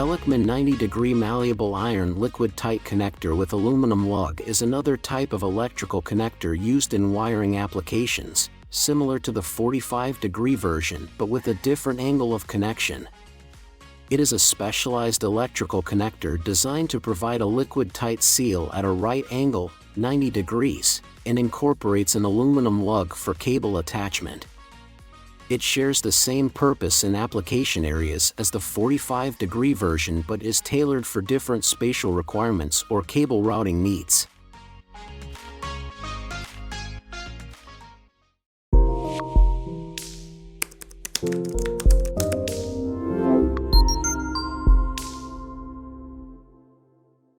Aluminum 90-degree malleable iron liquid tight connector with aluminum lug is another type of electrical connector used in wiring applications, similar to the 45-degree version but with a different angle of connection. It is a specialized electrical connector designed to provide a liquid-tight seal at a right angle, 90 degrees, and incorporates an aluminum lug for cable attachment. It shares the same purpose and application areas as the 45-degree version but is tailored for different spatial requirements or cable routing needs.